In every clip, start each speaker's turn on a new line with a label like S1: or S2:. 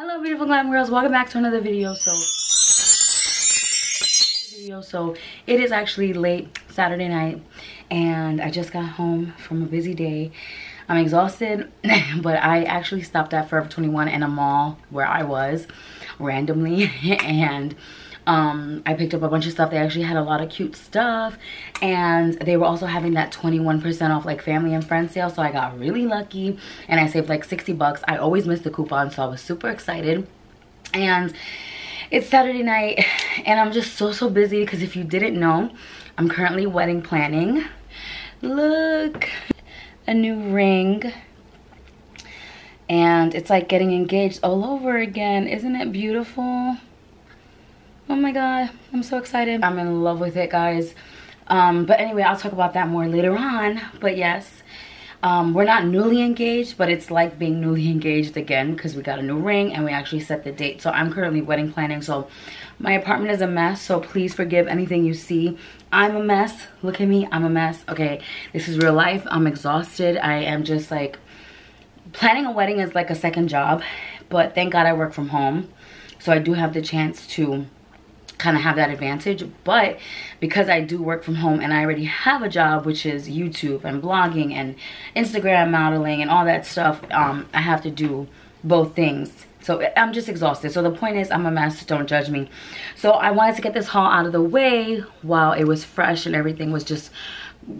S1: Hello beautiful glam girls, welcome back to another video. So it is actually late Saturday night and I just got home from a busy day. I'm exhausted, but I actually stopped at Forever 21 in a mall where I was randomly and I picked up a bunch of stuff. They actually had a lot of cute stuff and they were also having that 21% off like family and friends sale, so I got really lucky and I saved like 60 bucks. I always miss the coupon, so I was super excited. And it's Saturday night and I'm just so busy because if you didn't know, I'm currently wedding planning. Look, a new ring, and it's like getting engaged all over again. Isn't it beautiful? Oh my god, I'm so excited. I'm in love with it, guys. But anyway, I'll talk about that more later on. But yes, we're not newly engaged, but it's like being newly engaged again because we got a new ring and we actually set the date. So I'm currently wedding planning, so my apartment is a mess, so please forgive anything you see. I'm a mess. Look at me, I'm a mess. Okay, this is real life. I'm exhausted. I am just like, planning a wedding is like a second job, but thank God I work from home, so I do have the chance to kind of have that advantage. But because I do work from home and I already have a job, which is YouTube and blogging and Instagram modeling and all that stuff, I have to do both things. So I'm just exhausted. So the point is, I'm a mess, don't judge me. So I wanted to get this haul out of the way while it was fresh and everything was just,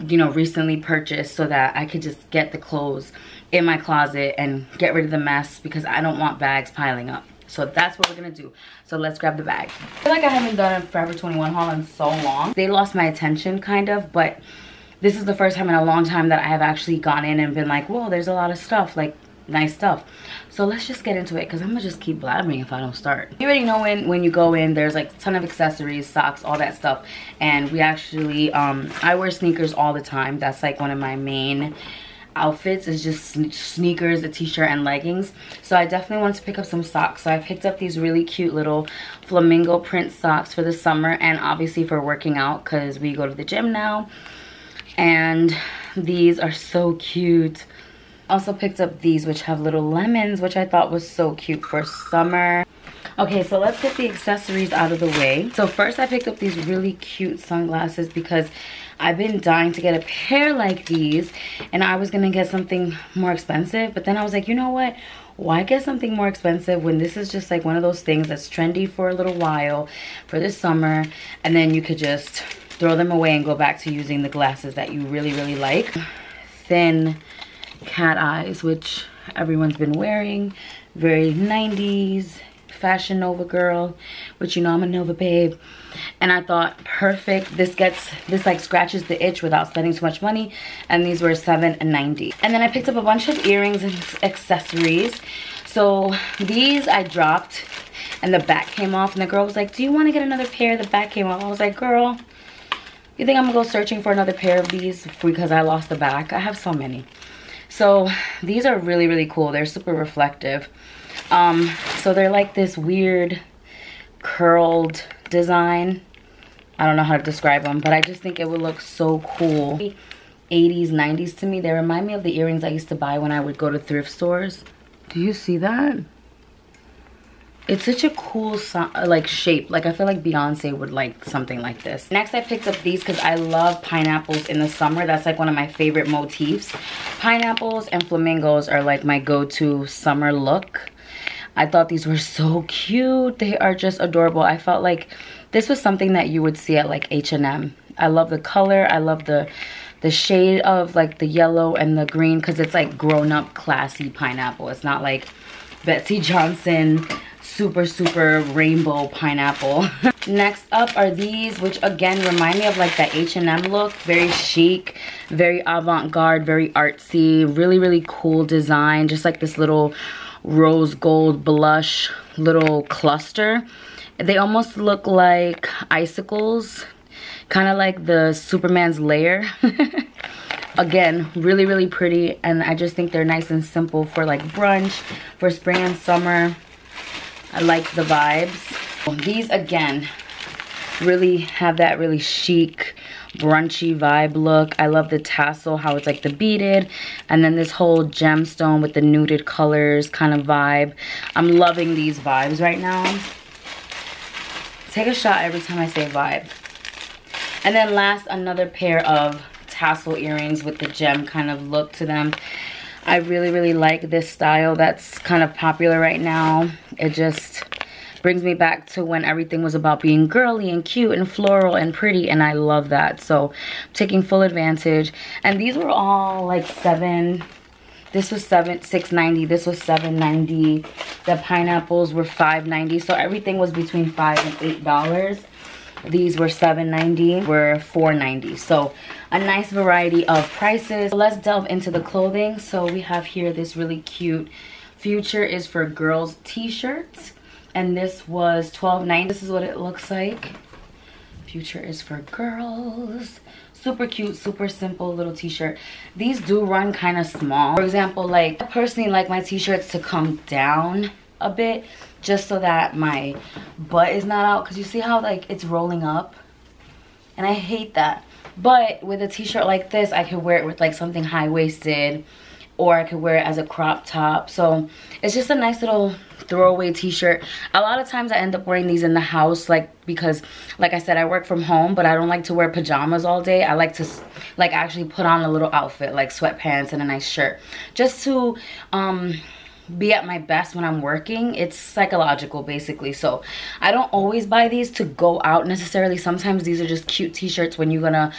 S1: you know, recently purchased, so that I could just get the clothes in my closet and get rid of the mess because I don't want bags piling up. So that's what we're gonna do. So let's grab the bag. I feel like I haven't done a Forever 21 haul in so long. They lost my attention kind of, but this is the first time in a long time that I have actually gone in and been like, whoa, there's a lot of stuff, like nice stuff. So let's just get into it because I'm gonna just keep blabbering if I don't start. You already know when you go in, there's like a ton of accessories, socks, all that stuff. And we actually, I wear sneakers all the time. That's like one of my main outfits, is just sneakers, a t-shirt and leggings. So I definitely wanted to pick up some socks, so I picked up these really cute little flamingo print socks for the summer and obviously for working out because we go to the gym now. And these are so cute. Also picked up these which have little lemons, which I thought was so cute for summer. Okay, so let's get the accessories out of the way. So first I picked up these really cute sunglasses because I've been dying to get a pair like these, and I was gonna get something more expensive, but then I was like, you know what? Why get something more expensive when this is just like one of those things that's trendy for a little while for this summer, and then you could just throw them away and go back to using the glasses that you really like. Thin cat eyes, which everyone's been wearing, very 90s fashion Nova girl, which you know I'm a Nova babe. And I thought, perfect, this like scratches the itch without spending too much money. And these were $7.90. And then I picked up a bunch of earrings and accessories. So these I dropped and the back came off, and the girl was like, do you want to get another pair? The back came off. I was like, girl, you think I'm gonna go searching for another pair of these because I lost the back? I have so many. So these are really cool. They're super reflective. So they're like this weird curled design. I don't know how to describe them, but I just think it would look so cool. 80s, 90s to me. They remind me of the earrings I used to buy when I would go to thrift stores. Do you see that? It's such a cool like shape. Like I feel like Beyonce would like something like this. Next I picked up these because I love pineapples in the summer. That's like one of my favorite motifs. Pineapples and flamingos are like my go-to summer look. I thought these were so cute. They are just adorable. I felt like this was something that you would see at like H&M. I love the color. I love the shade of like the yellow and the green because it's like grown-up classy pineapple. It's not like Betsy Johnson super rainbow pineapple. Next up are these, which again remind me of like that H&M look. Very chic, very avant-garde, very artsy, really cool design. Just like this little rose gold blush little cluster. They almost look like icicles, kind of like the Superman's lair. Again, really pretty, and I just think they're nice and simple for like brunch, for spring and summer. I like the vibes. These again really have that really chic, brunchy vibe look. I love the tassel, how it's like the beaded, and then this whole gemstone with the nuded colors kind of vibe. I'm loving these vibes right now. Take a shot every time I say vibe. And then last, another pair of tassel earrings with the gem kind of look to them. I really, really like this style that's kind of popular right now. It just brings me back to when everything was about being girly and cute and floral and pretty, and I love that. So I'm taking full advantage. And these were all like this was $6.90, this was $7.90. The pineapples were $5.90. So everything was between $5 and $8. These were $7.90, were $4.90. So a nice variety of prices. Let's delve into the clothing. So we have here this really cute Future is for Girls t-shirts, and this was $12.90. This is what it looks like. Future is for Girls. Super cute, super simple little t-shirt. These do run kind of small. For example, like I personally like my t-shirts to come down a bit, just so that my butt is not out, because you see how like it's rolling up, and I hate that. But with a t-shirt like this, I could wear it with like something high-waisted, or I could wear it as a crop top. So it's just a nice little throwaway t-shirt. A lot of times I end up wearing these in the house, like, because like I said, I work from home, but I don't like to wear pajamas all day. I like to like actually put on a little outfit, like sweatpants and a nice shirt, just to be at my best when I'm working. It's psychological basically. So I don't always buy these to go out necessarily. Sometimes these are just cute t-shirts when you're gonna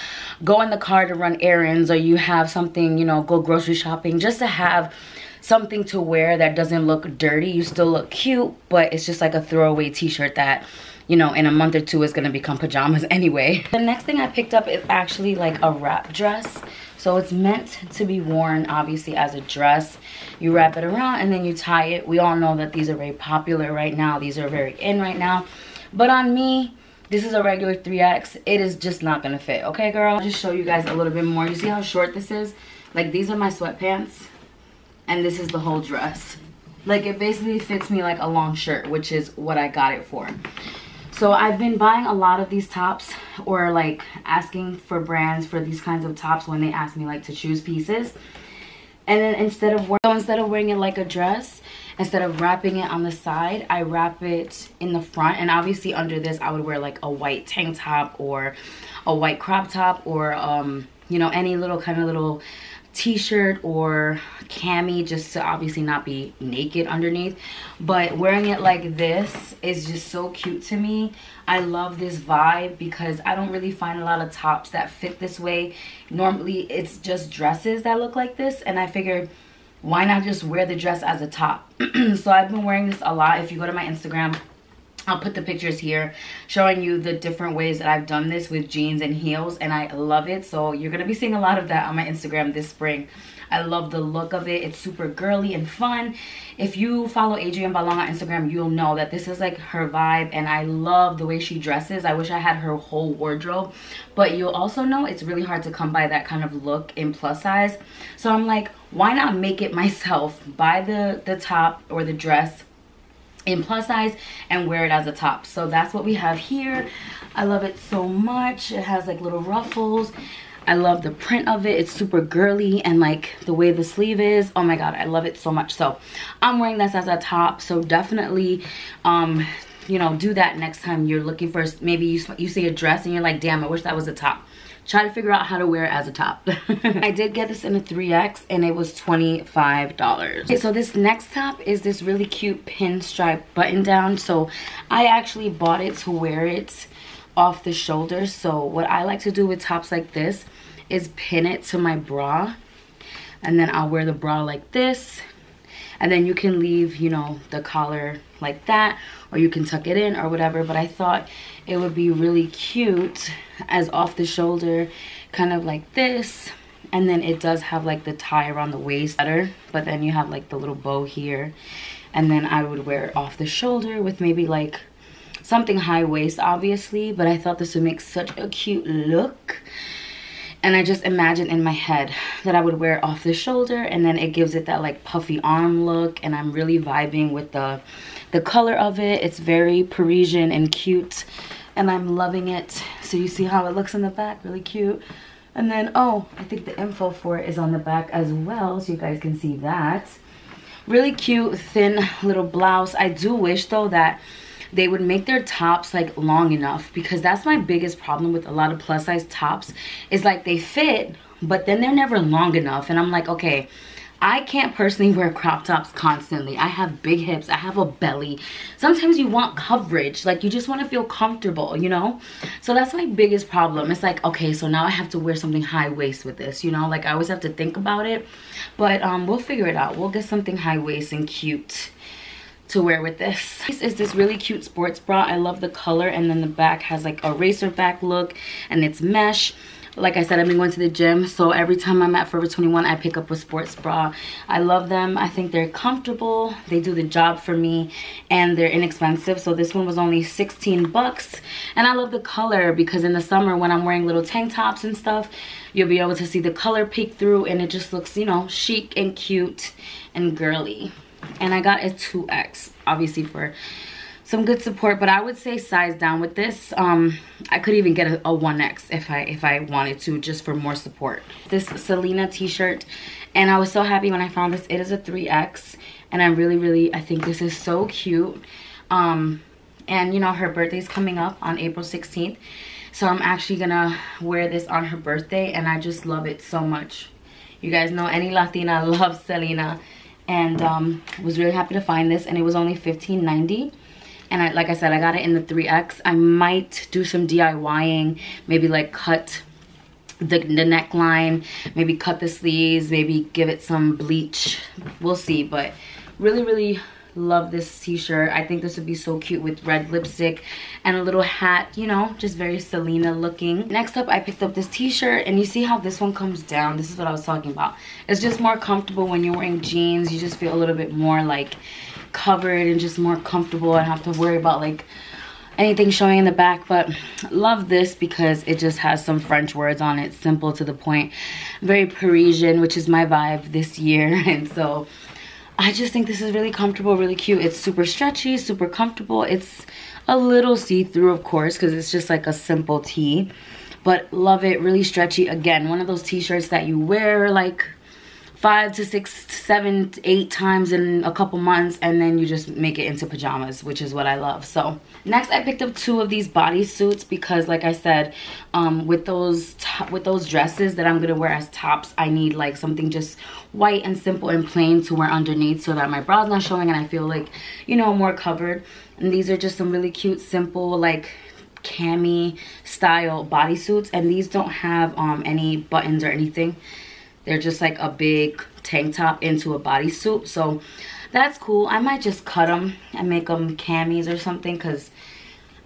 S1: go in the car to run errands, or you have something, you know, go grocery shopping, just to have something to wear that doesn't look dirty. You still look cute, but it's just like a throwaway t-shirt that, you know, in a month or two is gonna become pajamas anyway. The next thing I picked up is actually like a wrap dress. So it's meant to be worn obviously as a dress. You wrap it around and then you tie it. We all know that these are very popular right now. These are very in right now. But on me, this is a regular 3X. It is just not gonna fit, okay girl? I'll just show you guys a little bit more. You see how short this is? Like, these are my sweatpants, and this is the whole dress. Like, it basically fits me like a long shirt, which is what I got it for. So I've been buying a lot of these tops, or like asking for brands for these kinds of tops when they ask me like to choose pieces. And then instead of wearing it like a dress, instead of wrapping it on the side, I wrap it in the front. And obviously under this I would wear like a white tank top or a white crop top, or you know, any little kind of little t-shirt or cami, just to obviously not be naked underneath. But wearing it like this is just so cute to me. I love this vibe because I don't really find a lot of tops that fit this way. Normally it's just dresses that look like this, and I figured, why not just wear the dress as a top? So I've been wearing this a lot. If you go to my Instagram, I'll put the pictures here showing you the different ways that I've done this with jeans and heels, and I love it. So you're gonna be seeing a lot of that on my Instagram this spring. I love the look of it. It's super girly and fun. If you follow Adrienne Ballon on Instagram, you'll know that this is like her vibe, and I love the way she dresses. I wish I had her whole wardrobe, but you'll also know it's really hard to come by that kind of look in plus size. So I'm like, why not make it myself? Buy the top or the dress in plus size and wear it as a top. So that's what we have here. I love it so much. It has like little ruffles. I love the print of it. It's super girly, and like the way the sleeve is, oh my god, I love it so much. So I'm wearing this as a top. So definitely you know, do that next time you're looking for, maybe you see a dress and you're like, damn, I wish that was a top. Try to figure out how to wear it as a top. I did get this in a 3X and it was $25. Okay, so this next top is this really cute pinstripe button-down. So I actually bought it to wear it off the shoulder. So what I like to do with tops like this is pin it to my bra, and then I'll wear the bra like this, and then you can leave, you know, the collar like that, or you can tuck it in or whatever. But I thought it would be really cute as off the shoulder, kind of like this. And then it does have like the tie around the waist better, but then you have like the little bow here. And then I would wear it off the shoulder with maybe like something high waist, obviously, but I thought this would make such a cute look. And I just imagined in my head that I would wear it off the shoulder, and then it gives it that like puffy arm look. And I'm really vibing with the color of it. It's very Parisian and cute, and I'm loving it. So you see how it looks in the back, really cute. And then, oh, I think the info for it is on the back as well, so you guys can see that. Really cute, thin little blouse. I do wish though that they would make their tops like long enough, because that's my biggest problem with a lot of plus size tops, is like they fit, but then they're never long enough. And I'm like, okay, I can't personally wear crop tops constantly. I have big hips, I have a belly. Sometimes you want coverage, like you just want to feel comfortable, you know? So that's my biggest problem. It's like, okay, so now I have to wear something high waist with this, you know? Like I always have to think about it, but we'll figure it out. We'll get something high waist and cute to wear with this. This is this really cute sports bra. I love the color, and then the back has like a racer back look, and it's mesh. Like I said, I've been going to the gym, so every time I'm at Forever 21, I pick up a sports bra. I love them. I think they're comfortable. They do the job for me, and they're inexpensive. So this one was only 16 bucks. And I love the color, because in the summer when I'm wearing little tank tops and stuff, you'll be able to see the color peek through, and it just looks, you know, chic and cute and girly. And I got a 2X, obviously for some good support, but I would say size down with this. I could even get a 1X if I wanted to, just for more support. This Selena T-Shirt, and I was so happy when I found this. It is a 3X, and I really I think this is so cute. And you know, her birthday's coming up on April 16th, so I'm actually gonna wear this on her birthday, and I just love it so much. You guys know any Latina loves Selena, and was really happy to find this, and it was only $15.90. And like I said, I got it in the 3X. I might do some DIYing, maybe like cut the neckline, maybe cut the sleeves, maybe give it some bleach. We'll see, but really love this t-shirt. I think this would be so cute with red lipstick and a little hat, you know, just very Selena looking. Next up, I picked up this t-shirt, and you see how this one comes down. This is what I was talking about. It's just more comfortable when you're wearing jeans. You just feel a little bit more like covered and just more comfortable. I don't have to worry about like anything showing in the back. But love this because it just has some French words on it, simple to the point, very Parisian, which is my vibe this year. And so I just think this is really comfortable, really cute. It's super stretchy, super comfortable. It's a little see-through, of course, because it's just like a simple tee, but love it. Really stretchy. Again, one of those t-shirts that you wear like 5 to 6, 7, 8 times in a couple months, and then you just make it into pajamas, which is what I love. So next, I picked up 2 of these bodysuits because, like I said, with those dresses that I'm gonna wear as tops, I need like something just white and simple and plain to wear underneath, so that my bra's not showing and I feel like, you know, more covered. And these are just some really cute, simple, like cami style bodysuits, and these don't have any buttons or anything. They're just like a big tank top into a bodysuit, so that's cool. I might just cut them and make them camis or something, because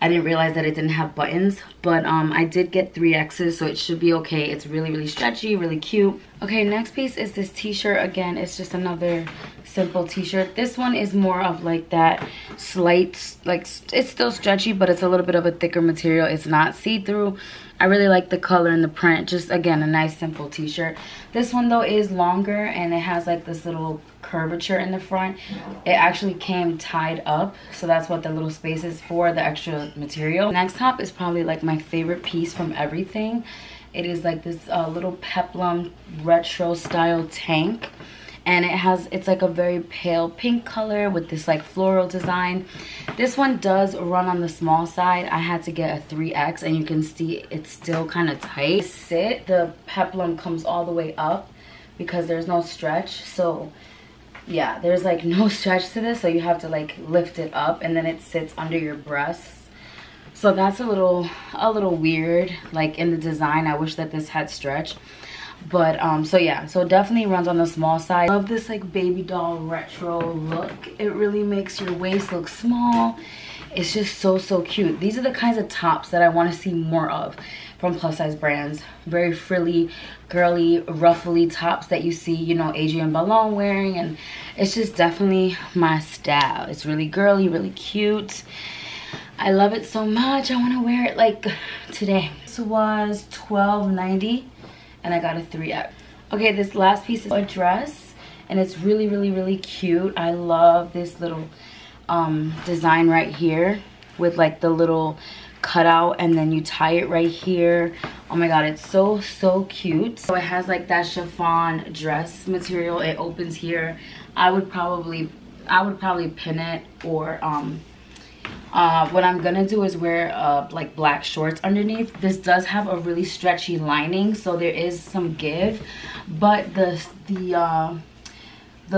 S1: I didn't realize that it didn't have buttons. But I did get 3Xs, so it should be okay. It's really stretchy, really cute. Okay, next piece is this t-shirt. Again, it's just another simple t-shirt. This one is more of like that slight, like it's still stretchy, but it's a little bit of a thicker material. It's not see-through. I really like the color and the print. Just, again, a nice simple t-shirt. This one though is longer, and it has like this little curvature in the front. It actually came tied up, so that's what the little space is for, the extra material. Next top is probably like my favorite piece from everything. It is like this little peplum retro style tank, and it's like a very pale pink color with this like floral design. This one does run on the small side. I had to get a 3X, and you can see it's still kind of tight. The peplum comes all the way up because there's no stretch. So yeah, there's like no stretch to this, so you have to like lift it up, and then it sits under your breasts. So that's a little weird, like in the design. I wish that this had stretch. But so yeah, so definitely runs on the small side. I love this like baby doll retro look. It really makes your waist look small. It's just so cute. These are the kinds of tops that I want to see more of from plus size brands. Very frilly, girly, ruffly tops that you see, you know, Adrienne Ballon wearing, and it's just definitely my style. It's really girly, really cute. I love it so much. I want to wear it like today. This was $12.90. and I got a 3X. Okay, this last piece is a dress, and it's really cute. I love this little design right here with like the little cutout and then you tie it right here. Oh my god, it's so cute. So it has like that chiffon dress material. It opens here. I would probably pin it, or what I'm gonna do is wear like black shorts underneath. This does have a really stretchy lining, so there is some give, but the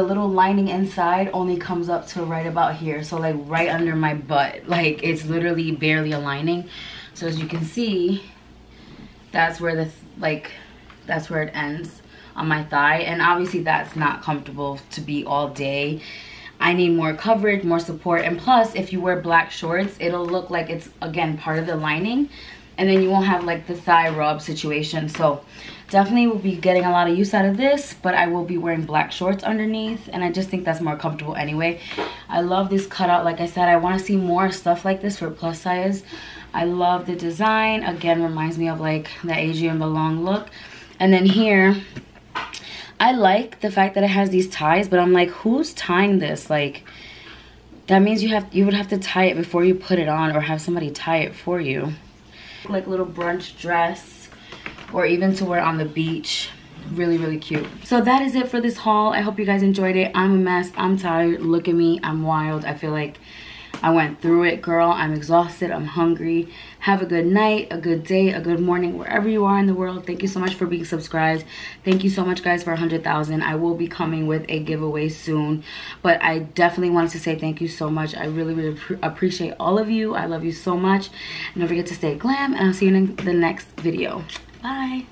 S1: little lining inside only comes up to right about here, so like right under my butt. Like it's literally barely a lining. So as you can see, that's where that's where it ends on my thigh, and obviously that's not comfortable to be all day. I need more coverage, more support, and plus if you wear black shorts, it'll look like it's again part of the lining, and then you won't have like the thigh rub situation. So definitely will be getting a lot of use out of this, but I will be wearing black shorts underneath, and I just think that's more comfortable anyway. I love this cutout. Like I said, I want to see more stuff like this for plus size. I love the design. Again, reminds me of like the Adrienne Belong look. And then here, I like the fact that it has these ties, but I'm like, who's tying this? Like, that means you would have to tie it before you put it on, or have somebody tie it for you. Like little brunch dress, or even to wear on the beach. Really cute. So that is it for this haul. I hope you guys enjoyed it. I'm a mess. I'm tired. Look at me. I'm wild. I feel like I went through it, girl. I'm exhausted. I'm hungry. Have a good night, a good day, a good morning, wherever you are in the world. Thank you so much for being subscribed. Thank you so much, guys, for 100,000. I will be coming with a giveaway soon, but I definitely wanted to say thank you so much. I really appreciate all of you. I love you so much. And don't forget to stay glam, and I'll see you in the next video. Bye.